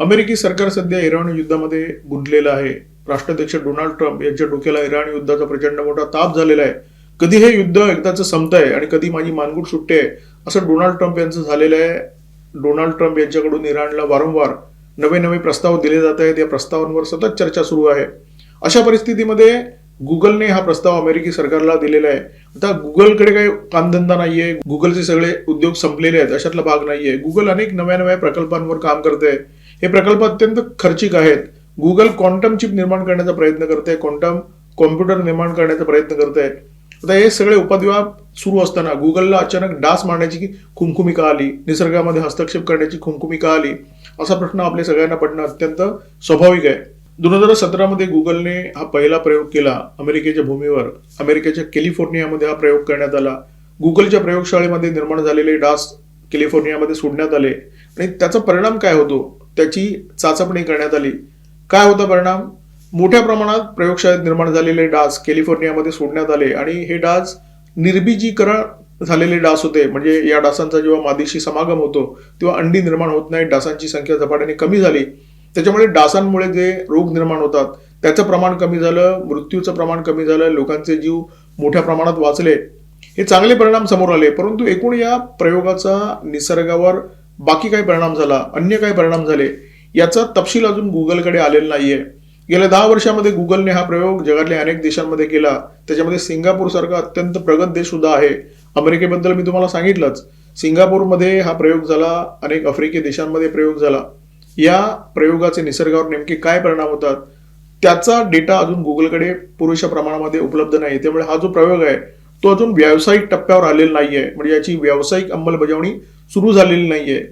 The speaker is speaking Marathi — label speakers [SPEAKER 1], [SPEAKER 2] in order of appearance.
[SPEAKER 1] अमेरिकी सरकार सध्या इराण युद्धामध्ये गुंतलेलं आहे. राष्ट्राध्यक्ष डोनाल्ड ट्रम्प यांच्या डोक्याला इराण युद्धाचा प्रचंड मोठा ताप झालेला आहे. कधी हे युद्ध एकदाचं संपतंय आणि कधी माझी मानगूट सुटते असं डोनाल्ड ट्रम्प यांचं झालेलं आहे. डोनाल्ड ट्रम्प यांच्याकडून इराणला वारंवार नवे नवे प्रस्ताव दिले जात आहेत. या प्रस्तावांवर सतत चर्चा सुरू आहे. अशा परिस्थितीमध्ये गुगलने हा प्रस्ताव अमेरिकी सरकारला दिलेला आहे. आता गुगलकडे काही कामधंदा नाहीये, गुगलचे सगळे उद्योग संपलेले आहेत अशातला भाग नाहीये. गुगल अनेक नव्या नव्या प्रकल्पांवर काम करते. हे प्रकल्प अत्यंत खर्चिक आहेत. गुगल क्वांटम चिप निर्माण करण्याचा प्रयत्न करते, क्वांटम कॉम्प्युटर निर्माण करण्याचा प्रयत्न करते. आता हे सगळे उपद्व्याप सुरू असताना गुगलला अचानक डास मारण्याची खुमखुमी का आली, निसर्गामध्ये हस्तक्षेप करण्याची खुमखुमी का आली, असा प्रश्न आपल्या सगळ्यांना पडणं अत्यंत स्वाभाविक आहे. 2017 मध्ये गुगलने हा पहिला प्रयोग केला अमेरिकेच्या भूमीवर. अमेरिकेच्या कॅलिफोर्नियामध्ये हा प्रयोग करण्यात आला. गुगलच्या प्रयोगशाळेमध्ये निर्माण झालेले डास कॅलिफोर्नियामध्ये सोडण्यात आले आणि त्याचा परिणाम काय होतो त्याची चाचपणी करण्यात आली. काय होता परिणाम? मोठ्या प्रमाणात प्रयोगशाळेत निर्माण झालेले डास कॅलिफोर्नियामध्ये सोडण्यात आले आणि हे डास निर्बीजीकरण झालेले डास होते. म्हणजे या डासांचा जेव्हा मादीशी समागम होतो तेव्हा अंडी निर्माण होत नाही. डासांची संख्या झपाट्याने कमी झाली. त्याच्यामुळे डासांमुळे जे रोग निर्माण होतात त्याचं प्रमाण कमी झालं, मृत्यूचं प्रमाण कमी झालं, लोकांचे जीव मोठ्या प्रमाणात वाचले. हे चांगले परिणाम समोर आले. परंतु एकूण या प्रयोगाचा निसर्गावर बाकी काय परिणाम झाला, अन्य काय परिणाम झाले याचा तपशील अजून गुगलकडे आलेला नाहीये. गेल्या 10 वर्षामध्ये गुगलने हा प्रयोग जगातल्या अनेक देशांमध्ये केला. त्याच्यामध्ये सिंगापूर सारखा अत्यंत प्रगत देश सुद्धा आहे. अमेरिकेबद्दल मी तुम्हाला सांगितलंच. सिंगापूरमध्ये हा प्रयोग झाला, अनेक आफ्रिकी देशांमध्ये प्रयोग झाला. या प्रयोगाचे निसर्गावर नेमके काय परिणाम होतात त्याचा डेटा अजून गुगलकडे पुरेशा प्रमाणामध्ये उपलब्ध नाही. त्यामुळे हा जो प्रयोग आहे तो अजून व्यावसायिक टप्प्यावर आलेला नाहीये. म्हणजे याची व्यावसायिक अंमलबजावणी सुरू झालेली नाहीये.